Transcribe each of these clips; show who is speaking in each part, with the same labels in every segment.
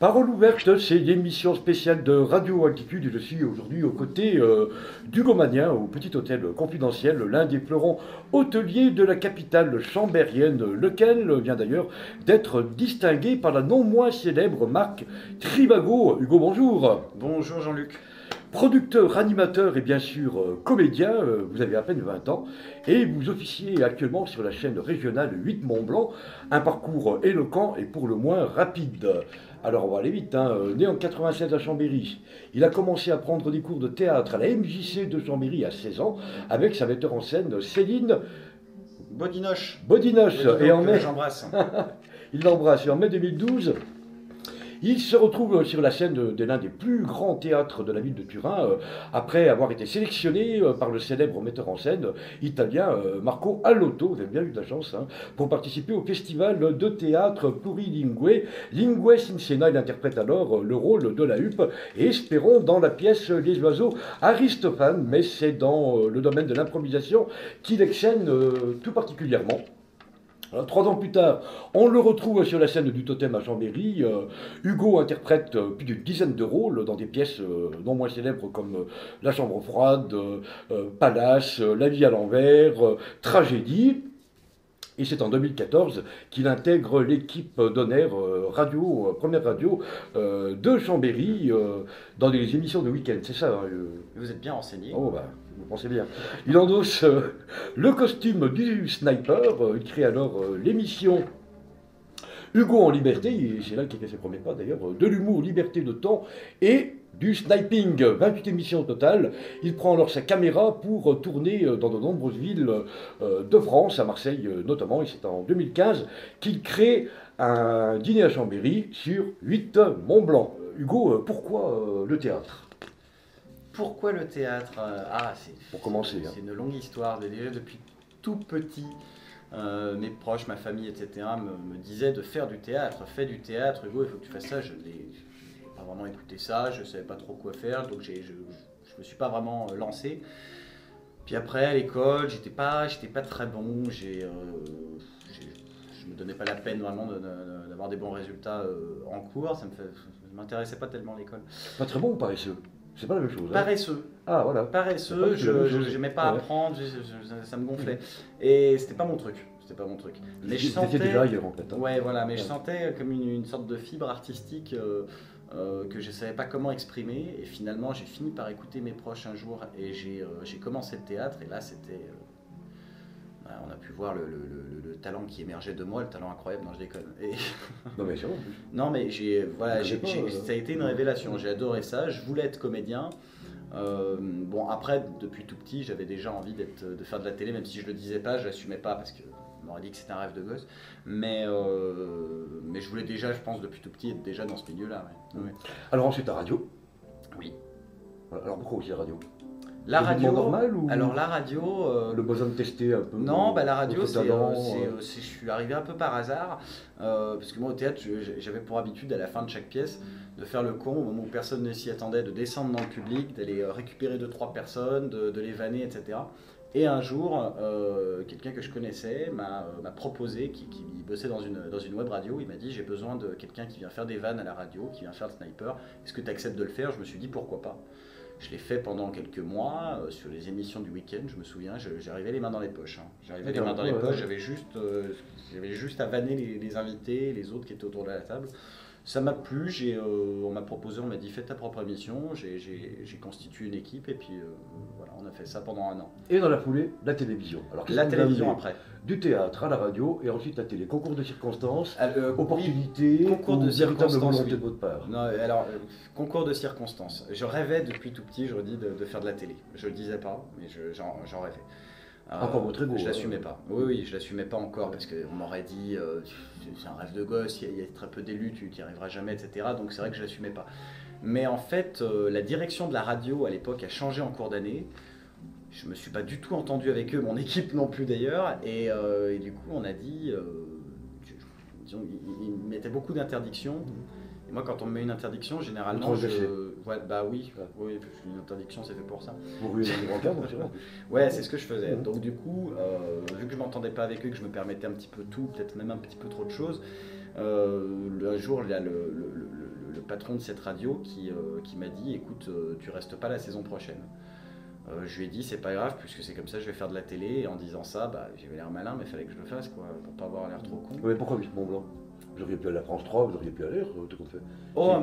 Speaker 1: Parole ouverte, c'est l'émission spéciale de Radio Altitude et je suis aujourd'hui aux côtés d'Hugo Magnien au Petit Hôtel Confidentiel, l'un des fleurons hôteliers de la capitale chambérienne, lequel vient d'ailleurs d'être distingué par la non moins célèbre marque Trivago. Hugo, bonjour.
Speaker 2: Bonjour Jean-Luc.
Speaker 1: Producteur, animateur et bien sûr comédien, vous avez à peine 20 ans et vous officiez actuellement sur la chaîne régionale 8 Mont-Blanc, un parcours éloquent et pour le moins rapide. Alors on va aller vite, hein. Né en 96 à Chambéry, il a commencé à prendre des cours de théâtre à la MJC de Chambéry à 16 ans avec sa metteur en scène Céline
Speaker 2: Bodinoche.
Speaker 1: Bodinoche. Et en mai,
Speaker 2: j'embrasse.
Speaker 1: il l'embrasse et en mai 2012, il se retrouve sur la scène de l'un des plus grands théâtres de la ville de Turin, après avoir été sélectionné par le célèbre metteur en scène italien Marco Allotto, vous avez bien eu de la chance, hein, pour participer au festival de théâtre plurilingue. Lingue Sincena, il interprète alors le rôle de la huppe et espérons dans la pièce Les oiseaux Aristophane, mais c'est dans le domaine de l'improvisation qu'il excelle tout particulièrement. 3 ans plus tard, on le retrouve sur la scène du Totem à Chambéry. Hugo interprète plus d'une dizaine de rôles dans des pièces non moins célèbres comme La Chambre froide, Palace, La vie à l'envers, Tragédie. Et c'est en 2014 qu'il intègre l'équipe d'honneur radio, première radio de Chambéry dans des émissions de week-end. C'est ça, hein,
Speaker 2: Vous êtes bien renseigné.
Speaker 1: Oh bah, vous pensez bien. Il endosse le costume du sniper, il crée alors l'émission Hugo en liberté, et c'est là qu'il fait ses premiers pas d'ailleurs, de l'humour, liberté de temps et du sniping, 28 émissions au total. Il prend alors sa caméra pour tourner dans de nombreuses villes de France, à Marseille notamment, et c'est en 2015 qu'il crée un dîner à Chambéry sur 8 Mont-Blanc. Hugo, pourquoi le théâtre?
Speaker 2: Pourquoi le théâtre?
Speaker 1: Pour commencer, hein.
Speaker 2: C'est une longue histoire. Déjà depuis tout petit, mes proches, ma famille, etc. me disaient de faire du théâtre. Fais du théâtre, Hugo, il faut que tu fasses ça. Je n'ai pas vraiment écouté ça, je ne savais pas trop quoi faire, donc je me suis pas vraiment lancé. Puis après, à l'école, j'étais pas très bon. Je me donnais pas la peine vraiment d'avoir des bons résultats en cours. Ça m'intéressait pas tellement l'école.
Speaker 1: Pas très bon ou paresseux? C'est pas la même chose. Hein.
Speaker 2: Paresseux.
Speaker 1: Ah voilà.
Speaker 2: Paresseux, je n'aimais pas apprendre, ça me gonflait. Et c'était pas mon truc. C'était pas mon truc. Mais je sentais.
Speaker 1: Déjà ailleurs en fait. Hein.
Speaker 2: Ouais, voilà, mais je sentais comme une sorte de fibre artistique que je savais pas comment exprimer. Et finalement, j'ai fini par écouter mes proches un jour et j'ai commencé le théâtre. Et là, c'était. On a pu voir le talent qui émergeait de moi, le talent incroyable, non je déconne.
Speaker 1: Non mais c'est bon.
Speaker 2: Non mais ça a été une révélation, j'ai adoré ça, je voulais être comédien. Bon après, depuis tout petit, j'avais déjà envie de faire de la télé, même si je le disais pas, je l'assumais pas parce qu'on m'aurait dit que c'était un rêve de gosse. Mais je voulais déjà, je pense, depuis tout petit, être déjà dans ce milieu-là. Ouais.
Speaker 1: Alors ensuite la radio.
Speaker 2: Oui.
Speaker 1: Alors pourquoi aussi la radio?
Speaker 2: La radio,
Speaker 1: normal ou
Speaker 2: alors la radio...
Speaker 1: le besoin de tester un peu?
Speaker 2: Non, bah la radio,
Speaker 1: je
Speaker 2: je suis arrivé un peu par hasard, parce que moi au théâtre, j'avais pour habitude à la fin de chaque pièce de faire le con au moment où personne ne s'y attendait, de descendre dans le public, d'aller récupérer 2-3 personnes, de les vanner, etc. Et un jour, quelqu'un que je connaissais m'a proposé, qui bossait dans une web radio, il m'a dit j'ai besoin de quelqu'un qui vient faire des vannes à la radio, qui vient faire le sniper, est-ce que tu acceptes de le faire? Je me suis dit pourquoi pas. Je l'ai fait pendant quelques mois sur les émissions du week-end, je me souviens, j'arrivais les mains dans les poches. Hein. J'arrivais les mains dans les poches, j'avais juste à vanner les invités, les autres qui étaient autour de la table. Ça m'a plu, on m'a proposé, on m'a dit fais ta propre émission, j'ai constitué une équipe et puis voilà, on a fait ça pendant un an.
Speaker 1: Et dans la foulée, la télévision. Alors,
Speaker 2: la télévision après.
Speaker 1: Du théâtre à la radio et ensuite la télé. Concours de circonstances, opportunités,
Speaker 2: oui, concours de
Speaker 1: véritable volonté
Speaker 2: oui.
Speaker 1: de votre part.
Speaker 2: Non, alors, concours de circonstances. Je rêvais depuis tout petit, je redis, de faire de la télé. Je le disais pas, mais j'en rêvais.
Speaker 1: Encore très beau.
Speaker 2: Je l'assumais pas. Oui, je l'assumais pas encore parce qu'on m'aurait dit c'est un rêve de gosse, il y a très peu d'élus, tu n'y arriveras jamais, etc. Donc c'est vrai que je l'assumais pas. Mais en fait, la direction de la radio à l'époque a changé en cours d'année. Je me suis pas du tout entendu avec eux, mon équipe non plus d'ailleurs. Et du coup, on a dit, disons, ils mettaient beaucoup d'interdictions. Et moi, quand on me met une interdiction, généralement, ouais, bah oui, une interdiction, c'est fait pour ça.
Speaker 1: Pour ruiner les brancards, c'est vrai.
Speaker 2: Ouais, c'est ce que je faisais. Donc du coup, vu que je m'entendais pas avec eux, que je me permettais un petit peu tout, peut-être même un petit peu trop de choses, un jour, il y a le le patron de cette radio qui m'a dit écoute, tu restes pas la saison prochaine. Je lui ai dit c'est pas grave puisque c'est comme ça je vais faire de la télé et en disant ça j'avais l'air malin mais il fallait que je le fasse quoi pour pas avoir l'air trop con.
Speaker 1: Mais pourquoi 8 Mont Blanc? Vous auriez pu aller à France 3, vous auriez pu aller, tout compte fait.
Speaker 2: Oh,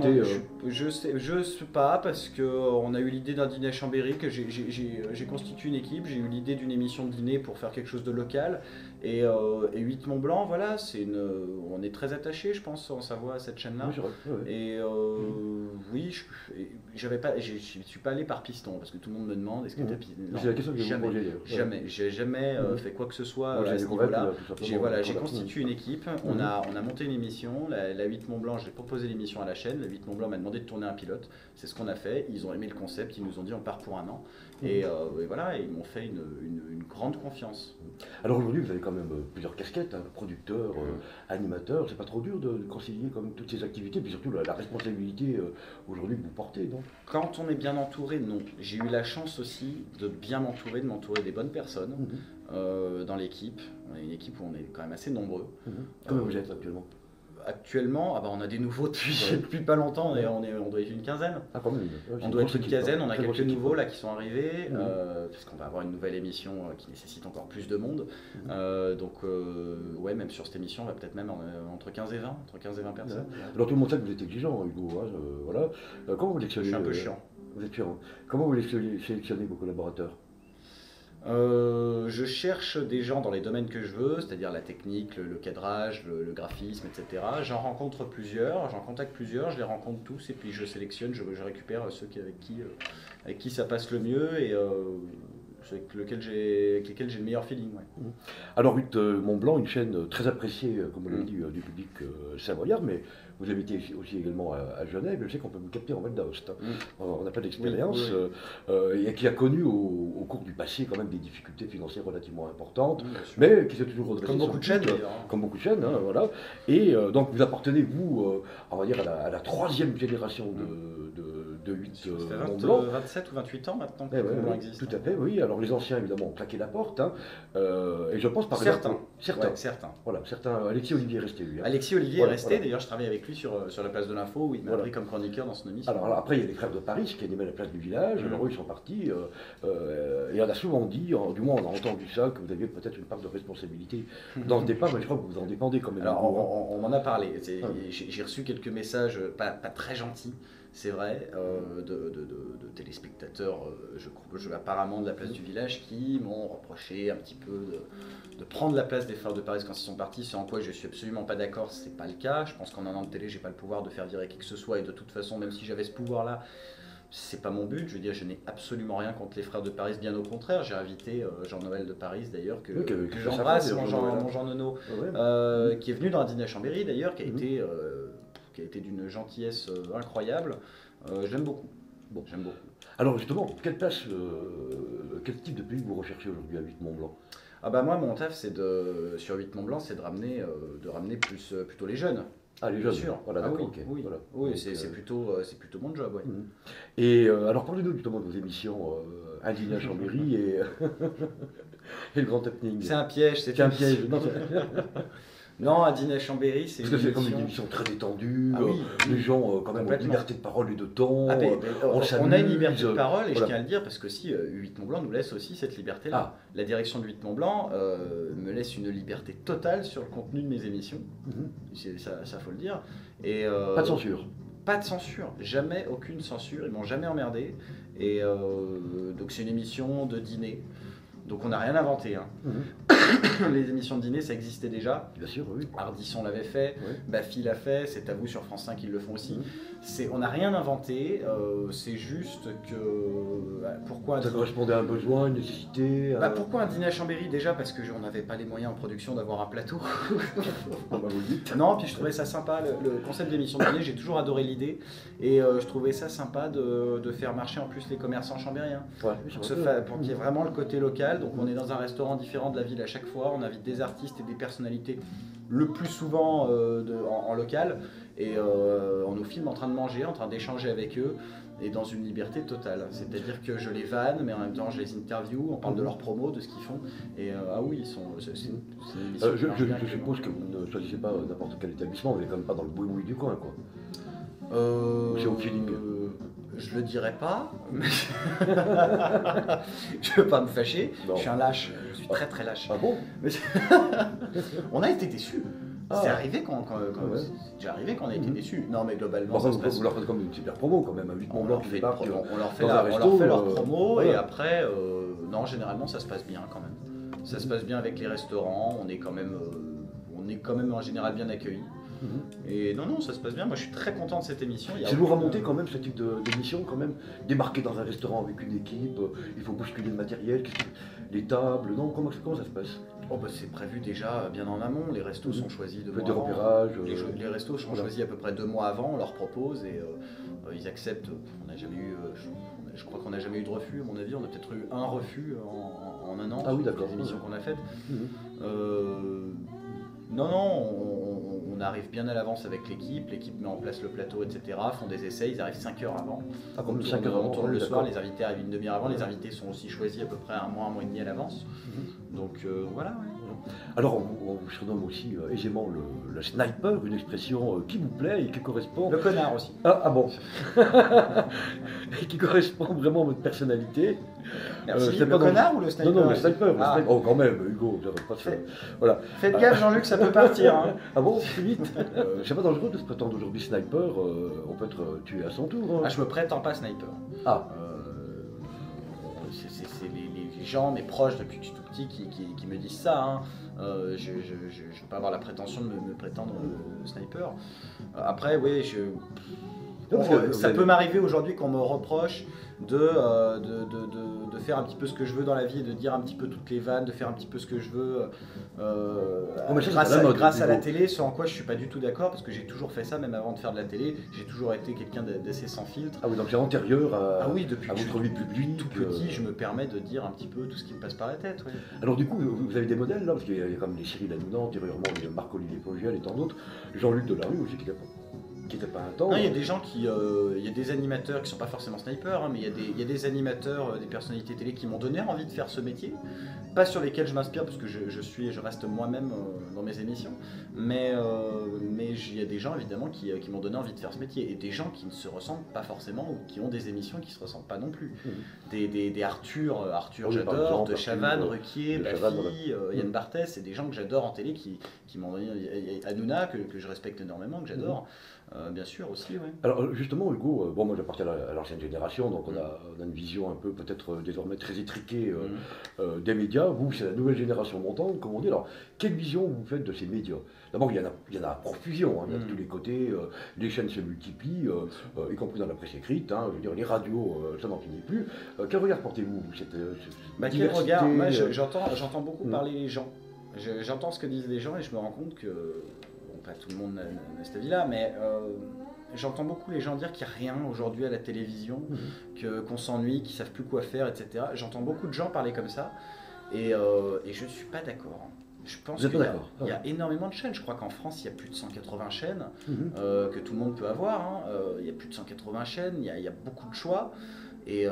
Speaker 2: je sais pas parce que on a eu l'idée d'un dîner à Chambéry que j'ai constitué une équipe, j'ai eu l'idée d'une émission de dîner pour faire quelque chose de local et 8 Mont Blanc voilà on est très attaché je pense en Savoie à cette chaîne-là.
Speaker 1: Oui, c'est vrai, ouais.
Speaker 2: Et oui je suis pas allé par piston parce que tout le monde me demande est-ce que t'as piston.
Speaker 1: C'est la question que j'ai posée.
Speaker 2: Jamais, j'ai jamais fait quoi que ce soit
Speaker 1: Moi,
Speaker 2: à ce niveau-là. J'ai
Speaker 1: voilà.
Speaker 2: constitué une équipe, on a monté une émission, la 8 Mont Blanc, j'ai proposé l'émission à la chaîne, la 8 Mont Blanc m'a demandé de tourner un pilote, c'est ce qu'on a fait, ils ont aimé le concept, ils nous ont dit on part pour un an, et voilà, ils m'ont fait une grande confiance.
Speaker 1: Alors aujourd'hui vous avez quand même plusieurs casquettes, hein, producteur, animateur, c'est pas trop dur de concilier comme toutes ces activités, puis surtout la responsabilité aujourd'hui que vous portez, non?
Speaker 2: Quand on est bien entouré, non. J'ai eu la chance aussi de bien m'entourer, de m'entourer des bonnes personnes dans l'équipe. On est une équipe où on est quand même assez nombreux.
Speaker 1: Comment vous êtes actuellement?
Speaker 2: Actuellement, on a des nouveaux depuis pas longtemps, on doit être une quinzaine.
Speaker 1: Ah, quand même.
Speaker 2: On doit être une quinzaine, on a quelques nouveaux là qui sont arrivés, puisqu'on va avoir une nouvelle émission qui nécessite encore plus de monde. Donc, ouais, même sur cette émission, on va peut-être même entre 15 et 20 personnes.
Speaker 1: Alors tout le monde sait que vous êtes exigeant, Hugo. Hein, voilà. Comment vous sélectionnez?
Speaker 2: Je suis un peu chiant.
Speaker 1: Vous êtes chiant. Comment vous sélectionnez vos collaborateurs?
Speaker 2: Je cherche des gens dans les domaines que je veux, c'est-à-dire la technique, le cadrage, le graphisme, etc. J'en rencontre plusieurs, j'en contacte plusieurs, je les rencontre tous et puis je sélectionne, je récupère ceux avec qui ça passe le mieux et avec lesquels j'ai le meilleur feeling. Ouais.
Speaker 1: Alors 8 Mont Blanc, une chaîne très appréciée, comme on l'a dit, du public savoyard, mais vous habitez aussi également à Genève, je sais qu'on peut vous capter en Val d'Aoste. On n'a pas d'expérience, et qui a connu au cours du passé quand même des difficultés financières relativement importantes, mais qui s'est toujours redressée.
Speaker 2: Comme beaucoup de chaînes
Speaker 1: Comme beaucoup de chaînes, hein, voilà. Et donc vous appartenez, vous, on va dire, à la troisième génération de 8 Mont Blanc.
Speaker 2: 27 ou 28 ans maintenant que
Speaker 1: Mont
Speaker 2: Blanc existe.
Speaker 1: Tout à fait, oui. Alors les anciens, évidemment, ont claqué la porte, hein, et je pense par
Speaker 2: certains.
Speaker 1: Certains.
Speaker 2: Voilà,
Speaker 1: certains. Alexis Olivier est resté, lui. Hein.
Speaker 2: Alexis Olivier est resté, d'ailleurs je travaille avec lui sur la place de l'info où il m'a pris comme chroniqueur dans son émission.
Speaker 1: Alors après, il y a les frères de Paris qui animaient la place du village. Alors eux, ils sont partis. Et on a souvent dit, du moins on a entendu ça, que vous aviez peut-être une part de responsabilité dans ce départ, mais je crois que vous en dépendez quand même.
Speaker 2: Alors on en a parlé. J'ai reçu quelques messages pas très gentils, c'est vrai, de téléspectateurs, apparemment de la place du village, qui m'ont reproché un petit peu de prendre la place des frères de Paris quand ils sont partis, ce en quoi je suis absolument pas d'accord, c'est pas le cas. Je pense qu'en un an de télé, j'ai pas le pouvoir de faire virer qui que ce soit, et de toute façon, même si j'avais ce pouvoir-là, c'est pas mon but. Je veux dire, je n'ai absolument rien contre les frères de Paris, bien au contraire. J'ai invité Jean-Noël de Paris d'ailleurs, que j'embrasse, mon Jean Nono, qui est venu dans un dîner à Chambéry d'ailleurs, qui a été d'une gentillesse incroyable. J'aime beaucoup.
Speaker 1: Bon. J'aime beaucoup. Alors justement, quel type de public vous recherchez aujourd'hui à 8 Mont Blanc?
Speaker 2: Moi, mon taf, sur 8 Mont Blanc, c'est de ramener plutôt les jeunes.
Speaker 1: Ah, les jeunes, sûr. Voilà,
Speaker 2: oui,
Speaker 1: okay.
Speaker 2: Oui,
Speaker 1: voilà.
Speaker 2: Oui, c'est plutôt mon job. Ouais.
Speaker 1: Et alors, parlez-nous justement de vos émissions Un dîner à Chambéry et le Grand Happening.
Speaker 2: C'est un piège,
Speaker 1: c'est un piège.
Speaker 2: Non, un dîner à Chambéry, c'est
Speaker 1: une émission... comme une émission très détendue, les gens quand même ont une liberté de parole et de ton,
Speaker 2: on a une liberté de parole, et je tiens à le dire, parce que si 8 Mont Blanc nous laisse aussi cette liberté-là. La direction de 8 Mont Blanc me laisse une liberté totale sur le contenu de mes émissions, ça faut le dire. Et,
Speaker 1: pas de censure.
Speaker 2: Pas de censure, jamais aucune censure, ils m'ont jamais emmerdé, et donc c'est une émission de dîner. Donc on n'a rien inventé. Hein. Les émissions de dîner, ça existait déjà.
Speaker 1: Bien sûr, oui.
Speaker 2: Ardisson l'avait fait, Baffy l'a fait, C'est à vous sur France 5, ils le font aussi. On n'a rien inventé, c'est juste que... pourquoi
Speaker 1: ça correspondait à un besoin, une nécessité
Speaker 2: pourquoi un dîner à Chambéry? Déjà parce qu'on n'avait pas les moyens en production d'avoir un plateau.
Speaker 1: Vous le dites.
Speaker 2: Non, puis je trouvais ça sympa, le concept d'émission de dîner, j'ai toujours adoré l'idée. Et je trouvais ça sympa de faire marcher en plus les commerçants chambériens. Pour qu'il y ait vraiment le côté local. Donc on est dans un restaurant différent de la ville à chaque fois, on invite des artistes et des personnalités le plus souvent en local, et on nous filme en train de manger, en train d'échanger avec eux, et dans une liberté totale. C'est-à-dire que je les vanne, mais en même temps je les interview, on parle de leurs promos, de ce qu'ils font, et ils sont...
Speaker 1: je suppose que vous ne choisissez pas n'importe quel établissement, vous n'êtes quand même pas dans le boui-boui du coin, quoi. C'est au feeling.
Speaker 2: Je le dirais pas, mais je veux pas me fâcher.
Speaker 1: Non.
Speaker 2: Je suis un lâche, je suis très très lâche.
Speaker 1: Ah bon?
Speaker 2: Mais on a été déçus.
Speaker 1: Ah.
Speaker 2: C'est arrivé quand
Speaker 1: Ouais.
Speaker 2: c'est déjà arrivé qu'on a été
Speaker 1: Mhm.
Speaker 2: déçus. Non mais globalement,
Speaker 1: Enfin,
Speaker 2: ça se passe.
Speaker 1: vous leur faites comme une super promo quand même, à 8
Speaker 2: On
Speaker 1: Mont
Speaker 2: leur
Speaker 1: Blanc qui
Speaker 2: fait,
Speaker 1: débarque.
Speaker 2: on leur fait
Speaker 1: dans un
Speaker 2: on
Speaker 1: resto,
Speaker 2: leur fait leur promo et
Speaker 1: voilà.
Speaker 2: après, non, généralement ça se passe bien quand même. Ça se passe bien avec les restaurants, on est quand même en général bien accueillis.
Speaker 1: Mhm.
Speaker 2: Et non, ça se passe bien. Moi, je suis très content de cette émission. Il y a
Speaker 1: C'est lourd à
Speaker 2: aucune-
Speaker 1: monter quand même ce type d'émission quand même. Débarquer dans un restaurant avec une équipe, il faut bousculer le matériel, les tables, non, comment ça se passe?
Speaker 2: Oh, bah, c'est prévu déjà bien en amont. Les restos
Speaker 1: Mhm.
Speaker 2: sont choisis 2
Speaker 1: Vous faites
Speaker 2: mois
Speaker 1: des
Speaker 2: avant.
Speaker 1: repérages.
Speaker 2: Les restos sont
Speaker 1: voilà.
Speaker 2: choisis à peu près 2 mois avant. On leur propose et ils acceptent. On n'a jamais eu. Je crois qu'on n'a jamais eu de refus. À mon avis, on a peut-être eu un refus en un an.
Speaker 1: Ah oui,
Speaker 2: sur
Speaker 1: d'accord.
Speaker 2: les émissions qu'on a faites.
Speaker 1: Mhm.
Speaker 2: Non, on arrive bien à l'avance avec l'équipe met en place le plateau, etc., font des essais, ils arrivent 5 heures avant.
Speaker 1: Ah, comme
Speaker 2: On
Speaker 1: 5 heures
Speaker 2: tourne-
Speaker 1: avant.
Speaker 2: On tourne
Speaker 1: oui,
Speaker 2: le soir,
Speaker 1: d'accord.
Speaker 2: les invités arrivent une demi-heure avant, les invités sont aussi choisis à peu près un mois et demi à l'avance. Donc voilà, ouais.
Speaker 1: Alors, on vous surnomme aussi aisément le sniper, une expression qui vous plaît et qui correspond.
Speaker 2: Le connard aussi.
Speaker 1: Ah bon. Et qui correspond vraiment à votre personnalité.
Speaker 2: Merci.
Speaker 1: c'est
Speaker 2: Le
Speaker 1: pas dans-
Speaker 2: connard ou le sniper?
Speaker 1: Non, le sniper.
Speaker 2: Ah.
Speaker 1: Oh, quand même, Hugo, j'arrête pas de faire. Voilà.
Speaker 2: Faites gaffe, Jean-Luc, ça peut partir. Hein.
Speaker 1: Ah bon, c'est vite. C'est pas dangereux de se prétendre aujourd'hui sniper. On peut être tué à son tour. Hein.
Speaker 2: Ah, je me prétends pas sniper.
Speaker 1: Ah.
Speaker 2: C'est les gens, mes proches depuis que je suis tout petit, qui me disent ça. Hein. Je ne vais pas avoir la prétention de me prétendre sniper. Après, oui,
Speaker 1: Non, parce que
Speaker 2: ça
Speaker 1: vous
Speaker 2: peut
Speaker 1: avez-
Speaker 2: m'arriver aujourd'hui qu'on me reproche de faire un petit peu ce que je veux dans la vie et de dire un petit peu toutes les vannes, de faire un petit peu ce que je veux
Speaker 1: mais ça, c'est
Speaker 2: grâce
Speaker 1: à la mode,
Speaker 2: grâce à la
Speaker 1: Hugo.
Speaker 2: télé, ce en quoi je suis pas du tout d'accord parce que j'ai toujours fait ça même avant de faire de la télé. J'ai toujours été quelqu'un d'assez sans filtre.
Speaker 1: Ah oui, donc c'est antérieur à,
Speaker 2: Ah oui, depuis
Speaker 1: à
Speaker 2: que je
Speaker 1: votre
Speaker 2: suis
Speaker 1: vie publique.
Speaker 2: tout petit, je me permets de dire un petit peu tout ce qui me passe par la tête. Oui.
Speaker 1: Alors du coup, vous avez des modèles là, parce qu'il y a comme les Cyril Hanouna, antérieurement les Marc-Olivier Fogiel et tant d'autres, Jean-Luc Delarue aussi qui était pas un temps.
Speaker 2: Non, il y a des gens il y a des animateurs qui sont pas forcément snipers, hein, mais il y a des animateurs, des personnalités télé qui m'ont donné envie de faire ce métier. Pas sur lesquels je m'inspire parce que je reste moi-même dans mes émissions, mais il y a des gens évidemment qui m'ont donné envie de faire ce métier et des gens qui ne se ressemblent pas forcément ou qui ont des émissions qui se ressemblent pas non plus. Des Arthur,
Speaker 1: Oui, par
Speaker 2: j'adore,
Speaker 1: exemple,
Speaker 2: de Chavannes,
Speaker 1: Arthur,
Speaker 2: Ruquier,
Speaker 1: de
Speaker 2: Baffy,
Speaker 1: Chavannes, voilà.
Speaker 2: Yann Barthès, c'est des gens que j'adore en télé qui m'ont donné. Hanouna que je respecte énormément, que j'adore. Bien sûr aussi, oui.
Speaker 1: Alors justement, Hugo, bon, moi j'appartiens à l'ancienne génération, donc on a une vision un peu peut-être désormais très étriquée des médias. Vous, c'est la nouvelle génération montante, comme on dit. Alors, quelle vision vous faites de ces médias? D'abord, il y en a à profusion, hein, il y en a de tous les côtés, les chaînes se multiplient, y compris dans la presse écrite, hein, je veux dire, les radios, ça n'en finit plus. Quel regard portez-vous cette
Speaker 2: Quel
Speaker 1: diversité,
Speaker 2: regard? Moi, j'entends beaucoup parler les gens. J'entends ce que disent les gens et je me rends compte que, bon, pas tout le monde n'a cet avis-là, mais j'entends beaucoup les gens dire qu'il n'y a rien aujourd'hui à la télévision, qu'on s'ennuie, qu'ils ne savent plus quoi faire, etc. J'entends beaucoup de gens parler comme ça et je ne suis pas d'accord. Je pense
Speaker 1: Vous êtes
Speaker 2: qu'il
Speaker 1: pas
Speaker 2: y a,
Speaker 1: d'accord?
Speaker 2: il y a énormément de chaînes. Je crois qu'en France, il y a plus de 180 chaînes
Speaker 1: Mhm.
Speaker 2: que tout le monde peut avoir. Hein. Il y a plus de 180 chaînes, il y a beaucoup de choix. Et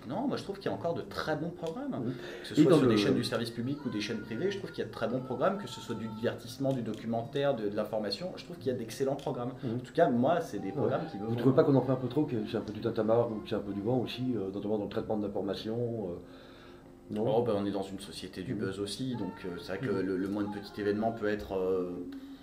Speaker 2: non, moi je trouve qu'il y a encore de très bons programmes. Que ce
Speaker 1: Et
Speaker 2: soit
Speaker 1: dans
Speaker 2: sur des
Speaker 1: le-
Speaker 2: chaînes du service public ou des chaînes privées, je trouve qu'il y a de très bons programmes, que ce soit du divertissement, du documentaire, de l'information. Je trouve qu'il y a d'excellents programmes. En tout cas, moi, c'est des programmes qui me
Speaker 1: Vous ne
Speaker 2: vont.
Speaker 1: trouvez pas qu'on en fait un peu trop, que c'est un peu du tintamarre, ou que c'est un peu du vent aussi, notamment dans le traitement de l'information non?
Speaker 2: Oh, ben, on est dans une société du buzz aussi, donc c'est vrai que le moindre petit événement peut être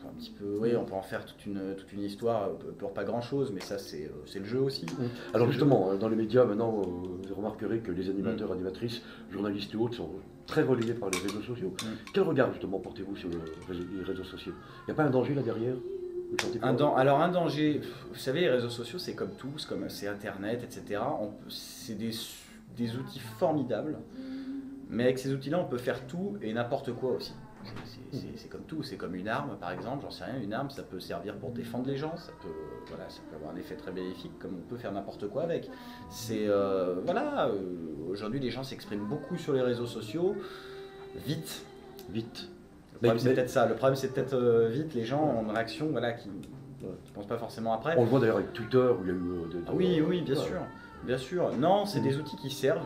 Speaker 2: un petit peu. Oui, on peut en faire toute une histoire pour pas grand chose, mais ça, c'est le jeu aussi.
Speaker 1: Alors justement, dans les médias, maintenant, vous remarquerez que les animateurs, animatrices, journalistes et autres sont très relayés par les réseaux sociaux. Quel regard justement portez-vous sur les réseaux sociaux? Il n'y a pas un danger là derrière? Vous sentez quoi?
Speaker 2: Alors un danger, vous savez, les réseaux sociaux, c'est comme tout, c'est Internet, etc. C'est des outils formidables, mais avec ces outils-là, on peut faire tout et n'importe quoi aussi. C'est comme tout, c'est comme une arme par exemple, j'en sais rien, une arme ça peut servir pour défendre les gens, ça peut avoir un effet très bénéfique comme on peut faire n'importe quoi avec. Aujourd'hui les gens s'expriment beaucoup sur les réseaux sociaux, vite.
Speaker 1: Vite.
Speaker 2: Le problème c'est peut-être ça, le problème c'est peut-être vite, les gens ont une réaction qui ne pensent pas forcément après.
Speaker 1: On le voit d'ailleurs avec Twitter où il y a eu...
Speaker 2: Oui, bien sûr. Bien sûr, non, c'est des outils qui servent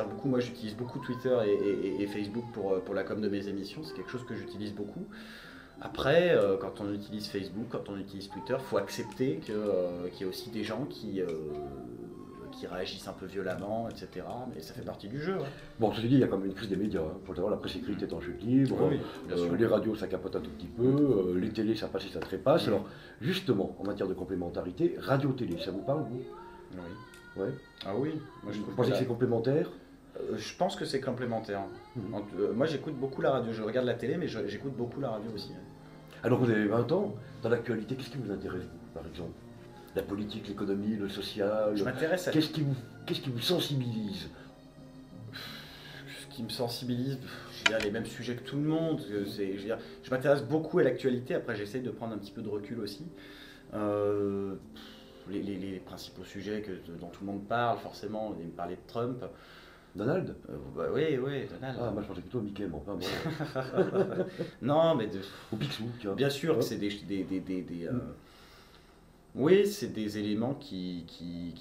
Speaker 2: beaucoup. Moi, j'utilise beaucoup Twitter et Facebook pour la com de mes émissions. C'est quelque chose que j'utilise beaucoup. Après, quand on utilise Facebook, quand on utilise Twitter, il faut accepter qu'il y a aussi des gens qui réagissent un peu violemment, etc. Mais ça fait partie du jeu. Ouais.
Speaker 1: Bon, ceci dit, il y a quand même une crise des médias. Il faut le savoir, la presse écrite est en chute libre,
Speaker 2: Oui, bien sûr.
Speaker 1: les radios ça capote un tout petit peu, les télés ça passe et ça trépasse. Alors, justement, en matière de complémentarité, radio-télé, ça vous parle, vous?
Speaker 2: Oui.
Speaker 1: Ouais.
Speaker 2: Ah oui, moi je
Speaker 1: Vous
Speaker 2: trouve
Speaker 1: pensez que c'est complémentaire?
Speaker 2: je pense que c'est complémentaire. Moi j'écoute beaucoup la radio, je regarde la télé, mais j'écoute beaucoup la radio aussi.
Speaker 1: Alors, vous avez 20 ans, dans l'actualité, qu'est-ce qui vous intéresse, vous, par exemple? La politique, l'économie, le social?
Speaker 2: Je m'intéresse à
Speaker 1: Qu'est-ce qui vous sensibilise?
Speaker 2: ce qui me sensibilise, je veux dire, les mêmes sujets que tout le monde. Je m'intéresse beaucoup à l'actualité, après j'essaye de prendre un petit peu de recul aussi. Euh, les principaux sujets dont tout le monde parle, forcément, il me parlait de Trump.
Speaker 1: Donald?
Speaker 2: Bah oui, Donald.
Speaker 1: Ah, moi je pensais plutôt à Mickey, mais enfin bon.
Speaker 2: Non, mais
Speaker 1: Ou Picsou, tu vois.
Speaker 2: bien sûr que
Speaker 1: Ouais.
Speaker 2: c'est oui, c'est des éléments qui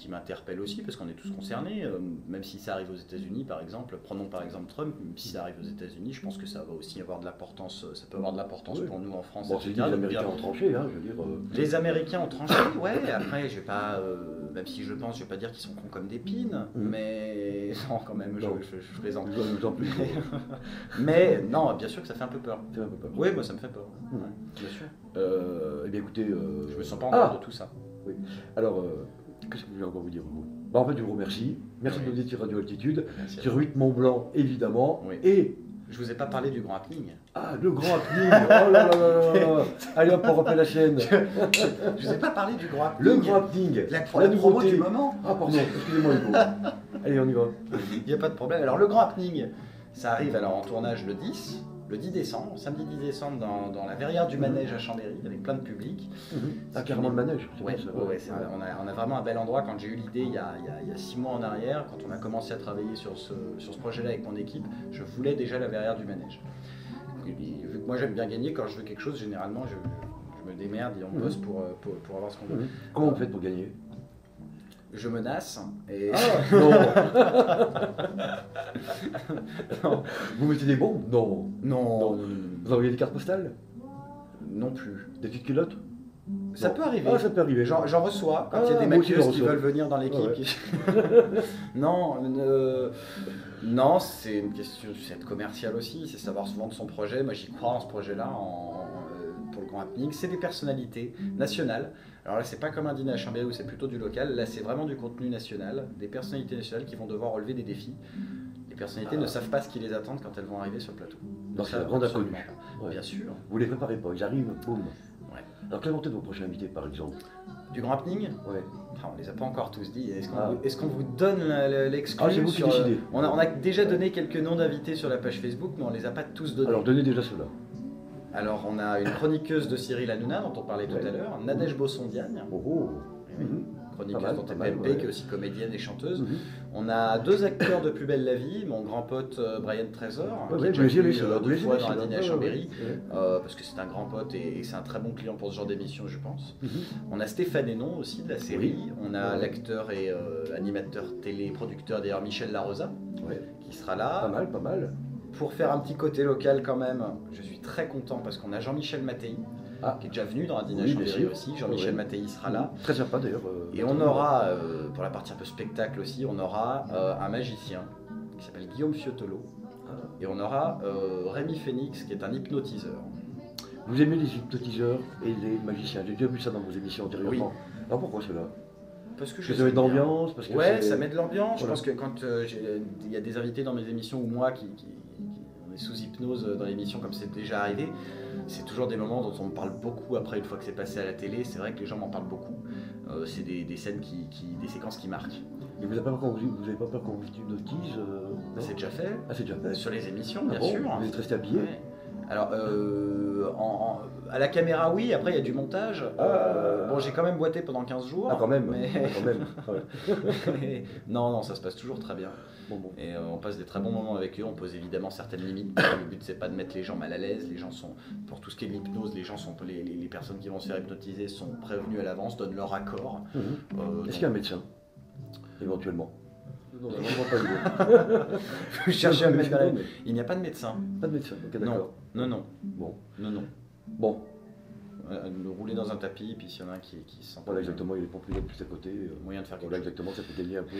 Speaker 2: m'interpellent aussi, parce qu'on est tous concernés, même si ça arrive aux États-Unis par exemple. Prenons par exemple Trump, même si ça arrive aux États-Unis, je pense que ça va aussi avoir de l'importance, ça peut avoir de l'importance
Speaker 1: Oui.
Speaker 2: pour nous en France.
Speaker 1: Bon, c'est dit,
Speaker 2: etc.
Speaker 1: les
Speaker 2: Donc,
Speaker 1: Américains ont tranché, hein, je veux dire.
Speaker 2: les Américains ont tranché, ouais, après, je vais pas, même si je le pense, je vais pas dire qu'ils sont cons comme des pines, mais non, quand même,
Speaker 1: Non.
Speaker 2: je plaisante.
Speaker 1: En plus,
Speaker 2: Mais non, bien sûr que ça fait un peu peur.
Speaker 1: c'est un peu peur.
Speaker 2: Oui, moi ça me fait peur,
Speaker 1: Mhm.
Speaker 2: ouais, bien sûr.
Speaker 1: Eh bien écoutez,
Speaker 2: Je me sens pas en dehors de tout ça.
Speaker 1: oui. Alors, qu'est-ce que je voulais encore vous dire, vous? Bah, en fait, je vous remercie. Merci
Speaker 2: Oui.
Speaker 1: de nous dire sur Radio Altitude,
Speaker 2: Merci à
Speaker 1: sur
Speaker 2: vous.
Speaker 1: 8 Mont Blanc, évidemment.
Speaker 2: Oui.
Speaker 1: Et,
Speaker 2: Je vous ai pas parlé du grand happening.
Speaker 1: le grand happening. Oh là là là là. Allez hop, on refait la chaîne.
Speaker 2: Je vous ai pas parlé du grand happening.
Speaker 1: Le grand happening.
Speaker 2: La promo
Speaker 1: nouveauté.
Speaker 2: du moment.
Speaker 1: Ah, pardon, excusez-moi, Hugo. Allez, on y va.
Speaker 2: Il n'y a pas de problème. Alors le grand happening, ça arrive alors en tournage le 10 décembre, samedi 10 décembre dans la verrière du manège à Chambéry, avec plein de public.
Speaker 1: Ah, carrément le manège. c'est
Speaker 2: Ouais,
Speaker 1: bien ça,
Speaker 2: ouais, on a vraiment un bel endroit. Quand j'ai eu l'idée il y a 6 mois en arrière, quand on a commencé à travailler sur ce projet-là avec mon équipe, je voulais déjà la verrière du manège. Et vu que moi j'aime bien gagner, quand je veux quelque chose, généralement je me démerde et on bosse pour avoir ce qu'on veut.
Speaker 1: Comment vous faites pour gagner?
Speaker 2: Je menace et
Speaker 1: Non.
Speaker 2: non,
Speaker 1: Vous mettez des bombes? Non.
Speaker 2: non,
Speaker 1: Vous envoyez des cartes postales?
Speaker 2: non plus.
Speaker 1: Des petites culottes?
Speaker 2: Ça
Speaker 1: Non.
Speaker 2: peut arriver.
Speaker 1: Ah, ça peut arriver.
Speaker 2: J'en reçois quand il y a
Speaker 1: Ah,
Speaker 2: des
Speaker 1: moi aussi,
Speaker 2: maquilleuses
Speaker 1: j'en
Speaker 2: qui
Speaker 1: reçois.
Speaker 2: veulent venir dans l'équipe.
Speaker 1: Ouais.
Speaker 2: Non, non, c'est une question c'est être commercial aussi, c'est savoir se vendre son projet. Moi, j'y crois en ce projet-là, pour le grand happening. C'est des personnalités nationales. Alors là, c'est pas comme un dîner à Chambéry où c'est plutôt du local. Là, c'est vraiment du contenu national, des personnalités nationales qui vont devoir relever des défis. Les personnalités ne savent pas ce qui les attend quand elles vont arriver sur le plateau.
Speaker 1: Donc,
Speaker 2: Ça,
Speaker 1: c'est la grande
Speaker 2: absolument
Speaker 1: inconnue.
Speaker 2: pas.
Speaker 1: Ouais.
Speaker 2: Bien sûr.
Speaker 1: Vous les préparez pas, ils arrivent, boum.
Speaker 2: Ouais.
Speaker 1: Alors, quels vont être vos prochains invités, par exemple?
Speaker 2: Du grand happening.
Speaker 1: Ouais.
Speaker 2: Ah, on les a pas encore tous dit. Est-ce qu'on
Speaker 1: Ah.
Speaker 2: vous donne l'exclu
Speaker 1: Ah, c'est vous qui
Speaker 2: sur,
Speaker 1: décidez.
Speaker 2: on a déjà donné quelques noms d'invités sur la page Facebook, mais on les a pas tous donnés.
Speaker 1: Alors, donnez déjà cela.
Speaker 2: Alors, on a une chroniqueuse de Cyril Hanouna dont on parlait tout
Speaker 1: Ouais.
Speaker 2: à l'heure, Nadège Bosson-Diagne,
Speaker 1: Oh, oh.
Speaker 2: oui,
Speaker 1: Mhm.
Speaker 2: chroniqueuse
Speaker 1: Pas mal,
Speaker 2: dont
Speaker 1: pas
Speaker 2: TPMP,
Speaker 1: mal, ouais.
Speaker 2: qui est aussi comédienne et chanteuse.
Speaker 1: Mhm.
Speaker 2: On a 2 acteurs de Plus belle la vie, mon grand pote Brian Trésor,
Speaker 1: Ouais,
Speaker 2: qui
Speaker 1: ouais,
Speaker 2: est
Speaker 1: vous les
Speaker 2: déjà
Speaker 1: avez,
Speaker 2: venu,
Speaker 1: ceux-là, vous
Speaker 2: 2
Speaker 1: les
Speaker 2: fois
Speaker 1: avez,
Speaker 2: dans un
Speaker 1: ceux-là.
Speaker 2: dîner à
Speaker 1: Ouais,
Speaker 2: Chambéry,
Speaker 1: ouais.
Speaker 2: parce que c'est un grand pote et c'est un très bon client pour ce genre d'émission, je pense.
Speaker 1: Mhm.
Speaker 2: On a Stéphane Hénon aussi de la série.
Speaker 1: Oui.
Speaker 2: On a
Speaker 1: Ouais.
Speaker 2: l'acteur et animateur télé, producteur d'ailleurs Michel Larosa
Speaker 1: Ouais.
Speaker 2: qui sera
Speaker 1: Pas
Speaker 2: là.
Speaker 1: mal, pas mal.
Speaker 2: Pour faire un petit côté local quand même, je suis très content parce qu'on a Jean-Michel Mattei
Speaker 1: Ah.
Speaker 2: qui est déjà venu dans un dîner à
Speaker 1: Oui, bien
Speaker 2: Chambéry
Speaker 1: sûr.
Speaker 2: aussi. Jean-Michel
Speaker 1: Ouais.
Speaker 2: Mattei sera là.
Speaker 1: Très sympa d'ailleurs.
Speaker 2: Et on aura, pour la partie un peu spectacle aussi, on aura un magicien qui s'appelle Guillaume Fiotolo. Et on aura Rémi Phoenix qui est un hypnotiseur.
Speaker 1: Vous aimez les hypnotiseurs et les magiciens? J'ai déjà vu ça dans vos émissions antérieurement. Alors pourquoi cela?
Speaker 2: Parce que
Speaker 1: Parce que ça met de
Speaker 2: les aime bien.
Speaker 1: l'ambiance, parce que
Speaker 2: Ouais,
Speaker 1: c'est-
Speaker 2: ça met de l'ambiance. Je
Speaker 1: Voilà.
Speaker 2: pense que quand il y a des invités dans mes émissions ou moi on est sous hypnose dans l'émission comme c'est déjà arrivé, c'est toujours des moments dont on me parle beaucoup après une fois que c'est passé à la télé. C'est vrai que les gens m'en parlent beaucoup. C'est des scènes des séquences qui marquent.
Speaker 1: Et vous n'avez pas peur qu'on vous hypnotise non
Speaker 2: C'est déjà fait
Speaker 1: Ah, c'est déjà fait.
Speaker 2: sur les émissions,
Speaker 1: Ah
Speaker 2: bien
Speaker 1: bon
Speaker 2: sûr.
Speaker 1: Vous êtes resté habillé?
Speaker 2: Ouais. Alors, à la caméra, oui, après il y a du montage. Bon, j'ai quand même boité pendant 15 jours.
Speaker 1: Ah, quand même.
Speaker 2: Mais...
Speaker 1: Ah, quand même. Ouais.
Speaker 2: non, ça se passe toujours très bien.
Speaker 1: Bon, bon.
Speaker 2: Et on passe des très bons moments avec eux, on pose évidemment certaines limites, parce que le but c'est pas de mettre les gens mal à l'aise, les gens sont, pour tout ce qui est de l'hypnose, les personnes qui vont se faire hypnotiser sont prévenues à l'avance, donnent leur accord.
Speaker 1: Mhm. Est-ce qu'il y a un médecin éventuellement? Non,
Speaker 2: Et-
Speaker 1: vraiment pas eu.
Speaker 2: Vous cherchez à me mettre dans la-
Speaker 1: Non, mais
Speaker 2: Il n'y a pas de médecin.
Speaker 1: pas de médecin, ok,
Speaker 2: Non,
Speaker 1: d'accord.
Speaker 2: non, non,
Speaker 1: Bon.
Speaker 2: non, non.
Speaker 1: Bon,
Speaker 2: De rouler dans un tapis, puis s'il y en a un qui se sent pas
Speaker 1: voilà
Speaker 2: bien,
Speaker 1: exactement, il y a les pompiers plus à côté.
Speaker 2: moyen de faire quelque
Speaker 1: Voilà
Speaker 2: chose.
Speaker 1: exactement, ça peut gagner un peu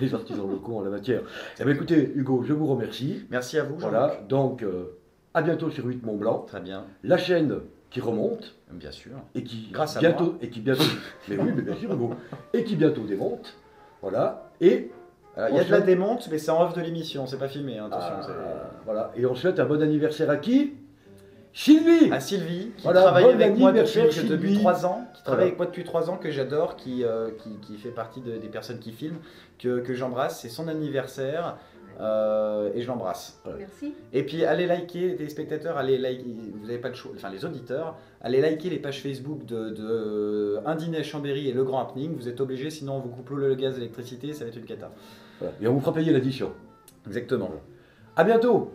Speaker 1: les artisans locaux en la matière. Eh bien écoutez, Hugo, je vous remercie.
Speaker 2: Merci à vous, Jean-Luc.
Speaker 1: Voilà, donc à bientôt sur 8 Mont Blanc.
Speaker 2: Très bien,
Speaker 1: La chaîne qui remonte
Speaker 2: bien sûr.
Speaker 1: et qui
Speaker 2: Grâce à
Speaker 1: bientôt
Speaker 2: moi.
Speaker 1: et qui bientôt mais oui mais bien sûr Hugo et qui bientôt démonte. Voilà et
Speaker 2: Il y a de la démonte, mais c'est en off de l'émission, c'est pas filmé, hein, attention.
Speaker 1: voilà et on souhaite un bon anniversaire à qui? Sylvie.
Speaker 2: À Sylvie, qui
Speaker 1: Voilà,
Speaker 2: travaille
Speaker 1: bon
Speaker 2: avec moi
Speaker 1: anniversaire,
Speaker 2: depuis
Speaker 1: Sylvie.
Speaker 2: 3 ans,
Speaker 1: Voilà.
Speaker 2: que j'adore, qui fait partie des personnes qui filment, que j'embrasse. C'est son anniversaire et je l'embrasse.
Speaker 3: Merci.
Speaker 2: Et puis allez liker, les téléspectateurs, allez liker, vous n'avez pas de choix, enfin les auditeurs, allez liker les pages Facebook de Un Dîner à Chambéry et Le Grand Happening. Vous êtes obligés, sinon on vous coupe le gaz, l'électricité, ça va être une cata.
Speaker 1: Voilà. Et on vous fera payer l'addition.
Speaker 2: Exactement.
Speaker 1: À bientôt.